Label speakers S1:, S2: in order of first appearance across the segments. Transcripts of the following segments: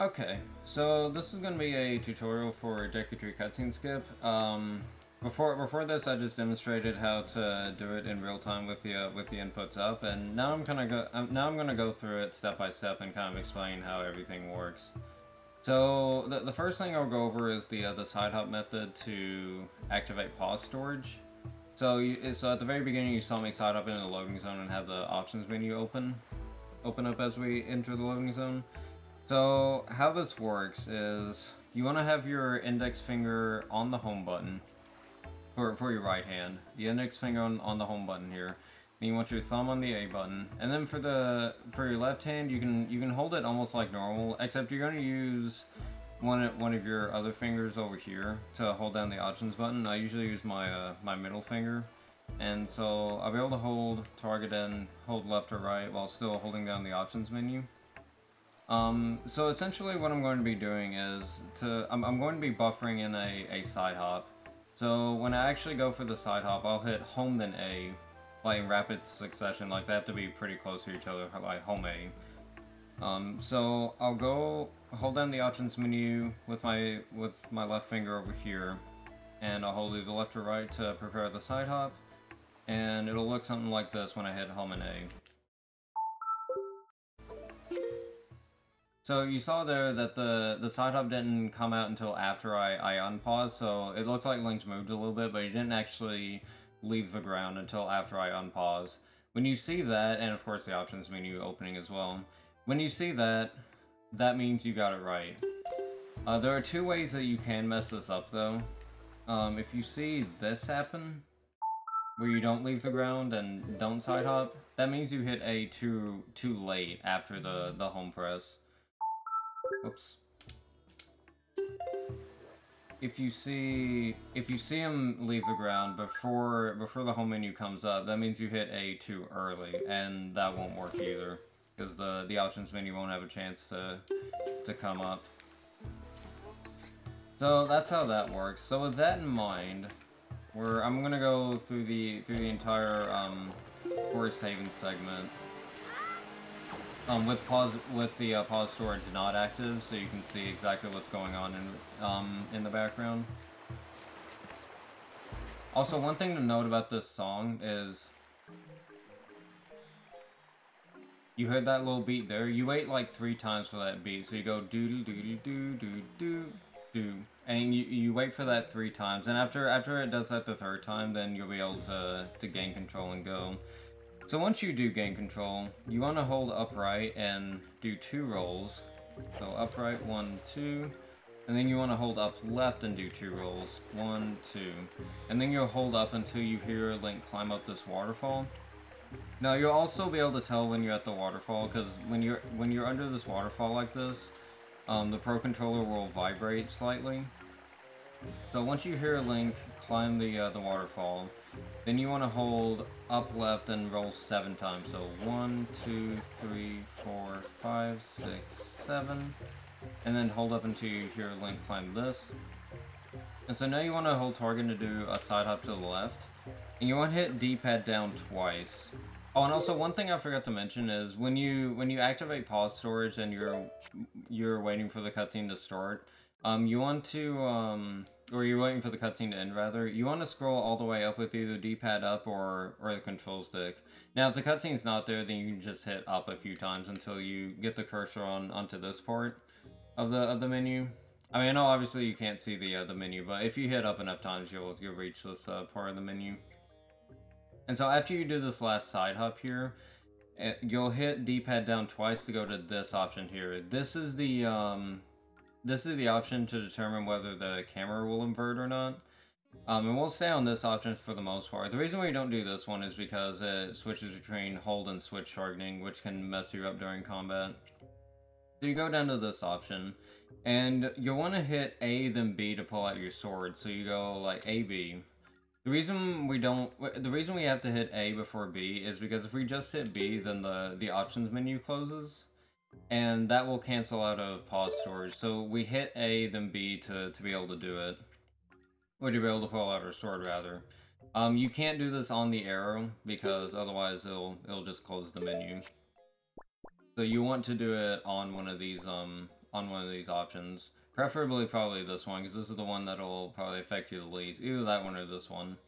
S1: Okay, so this is going to be a tutorial for Deku Tree Cutscene Skip. Before this, I just demonstrated how to do it in real time with the inputs up, and now I'm gonna go through it step by step and kind of explain how everything works. So the first thing I'll go over is the side hop method to activate pause storage. So at the very beginning, you saw me side hop into the loading zone and have the options menu open up as we enter the loading zone. So how this works is you want to have your index finger on the home button for your right hand. The index finger on the home button here. Then you want your thumb on the A button, and then for your left hand, you can hold it almost like normal, except you're going to use one of your other fingers over here to hold down the options button. I usually use my my middle finger, and so I'll be able to hold target and hold left or right while still holding down the options menu. So essentially what I'm going to be doing is I'm going to be buffering in a side hop. So when I actually go for the side hop, I'll hit home then A, like in rapid succession, like they have to be pretty close to each other, like home A. So I'll go hold down the options menu with my left finger over here, and I'll hold either left or right to prepare the side hop, and it'll look something like this when I hit home and A. So you saw there that the side hop didn't come out until after I unpaused, so it looks like Link's moved a little bit, but he didn't actually leave the ground until after I unpaused. When you see that, and of course the options menu opening as well, when you see that, that means you got it right. There are two ways that you can mess this up though. If you see this happen, where you don't leave the ground and don't side hop, that means you hit A too late after the home press. Whoops. If you see him leave the ground before the home menu comes up, that means you hit A too early, and that won't work either, because the options menu won't have a chance to come up. So that's how that works. So with that in mind, I'm gonna go through the entire Forest Haven segment. With the pause storage not active, so you can see exactly what's going on in the background. Also, one thing to note about this song is you heard that little beat there. You wait like 3 times for that beat, so you go doo doo doo doo doo doo doo, and you wait for that 3 times, and after it does that the 3rd time, then you'll be able to gain control and go. So once you do gain control, you want to hold upright and do 2 rolls. So upright, 1, 2, and then you want to hold up left and do 2 rolls, 1, 2, and then you'll hold up until you hear Link climb up this waterfall. Now you'll also be able to tell when you're at the waterfall, because when you're under this waterfall like this, the Pro Controller will vibrate slightly. So once you hear Link climb the waterfall, then you want to hold up left and roll 7 times. So 1, 2, 3, 4, 5, 6, 7, and then hold up until you hear Link climb this. And so now you want to hold target to do a side hop to the left, and you want to hit D-pad down twice. Oh, and also one thing I forgot to mention is when you activate pause storage and you're waiting for the cutscene to start, You want to, or you're waiting for the cutscene to end rather, you want to scroll all the way up with either D-pad up or the control stick. Now if the cutscene's not there, then you can just hit up a few times until you get the cursor onto this part of the menu. I mean, I know obviously you can't see the menu, but if you hit up enough times, you'll reach this part of the menu. And so after you do this last side hop here, you'll hit D-pad down twice to go to this option here. This is the option to determine whether the camera will invert or not. And we'll stay on this option for the most part. The reason we don't do this one is because it switches between hold and switch targeting, which can mess you up during combat. So you go down to this option, and you'll want to hit A then B to pull out your sword. So you go like A, B. The reason we have to hit A before B is because if we just hit B, then the options menu closes. And that will cancel out of pause storage. So we hit A then B to be able to do it. Or to be able to pull out our sword rather. You can't do this on the arrow because otherwise it'll just close the menu. So you want to do it on one of these options. Preferably probably this one, because this is the one that'll probably affect you the least. Either that one or this one.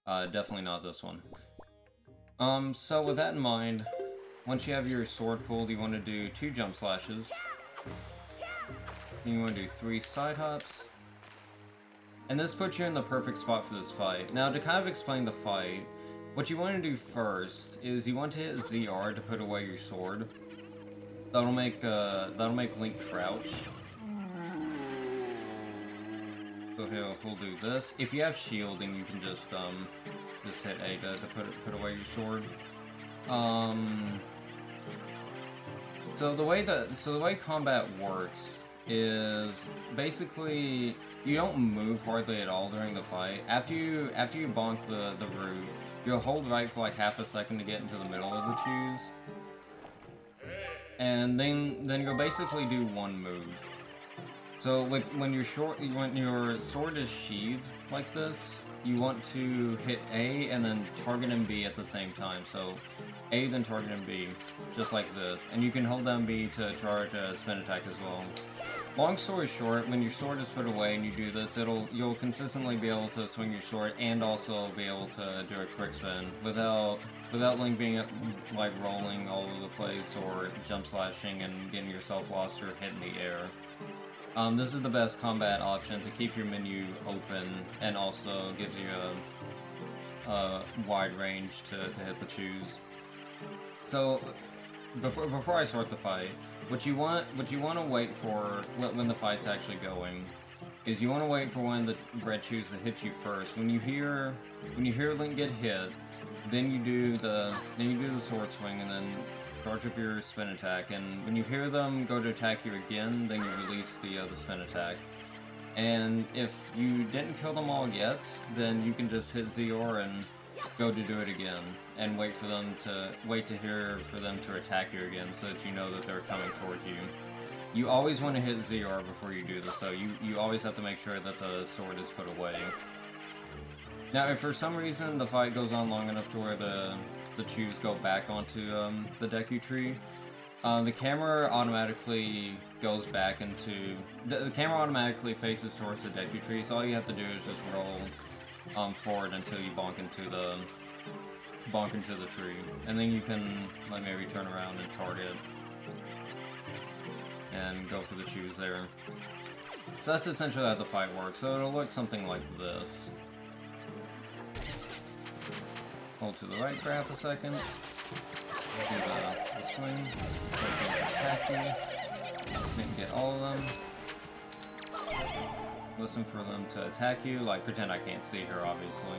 S1: Definitely not this one. So with that in mind, once you have your sword pulled, you want to do 2 jump slashes. Then you want to do 3 side hops. And this puts you in the perfect spot for this fight. Now to kind of explain the fight, what you want to do first is you want to hit ZR to put away your sword. That'll make Link crouch. So he'll do this. If you have shield, then you can just hit A to put away your sword. So the way combat works is basically you don't move hardly at all during the fight. After you bonk the root, you'll hold right for like half a second to get into the middle of the choose. And then you'll basically do one move. So when your sword is sheathed like this, you want to hit A and then target and B at the same time. So A then target and B, just like this. And you can hold down B to charge a spin attack as well. Long story short, when your sword is put away and you do this, you'll consistently be able to swing your sword and also be able to do a quick spin without Link being like rolling all over the place or jump slashing and getting yourself lost or hitting the air. This is the best combat option to keep your menu open and also gives you a wide range to hit the choose. So before I start the fight, what you want to wait for when the fight's actually going is you want to wait for one of the red choose to hit you first. When you hear Link get hit, then you do the sword swing and then charge up your spin attack. And when you hear them go to attack you again, then you release the spin attack. And if you didn't kill them all yet, then you can just hit ZR and go to do it again, and wait for them to attack you again, so that you know that they're coming towards you. You always want to hit ZR before you do this, so you always have to make sure that the sword is put away. Now, if for some reason the fight goes on long enough to where the choose go back onto the Deku Tree, the camera automatically goes back into the camera automatically faces towards the Deku Tree. So all you have to do is just roll forward until you bonk into the tree, and then you can like maybe turn around and target and go for the choose there. So that's essentially how the fight works. So it'll look something like this. Hold to the right for half a second. Do the swing. Attack you. Then get all of them. Listen for them to attack you. Like, pretend I can't see her, obviously.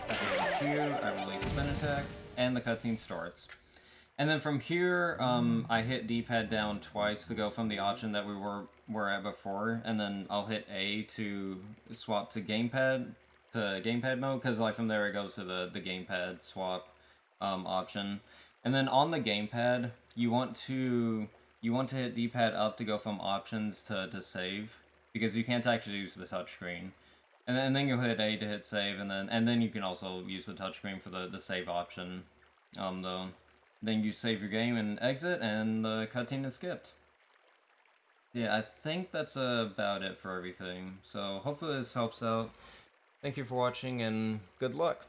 S1: I hit you, I release spin attack, and the cutscene starts. And then from here, I hit D-pad down twice to go from the option that we were at before, and then I'll hit A to swap to gamepad mode, because like from there it goes to the gamepad swap option. And then on the gamepad, you want to hit D-pad up to go from options to save, because you can't actually use the touchscreen. And then you'll hit A to hit save, and then you can also use the touchscreen for the save option. Then you save your game and exit, and the cutscene is skipped. Yeah, I think that's about it for everything. So hopefully this helps out. Thank you for watching and good luck.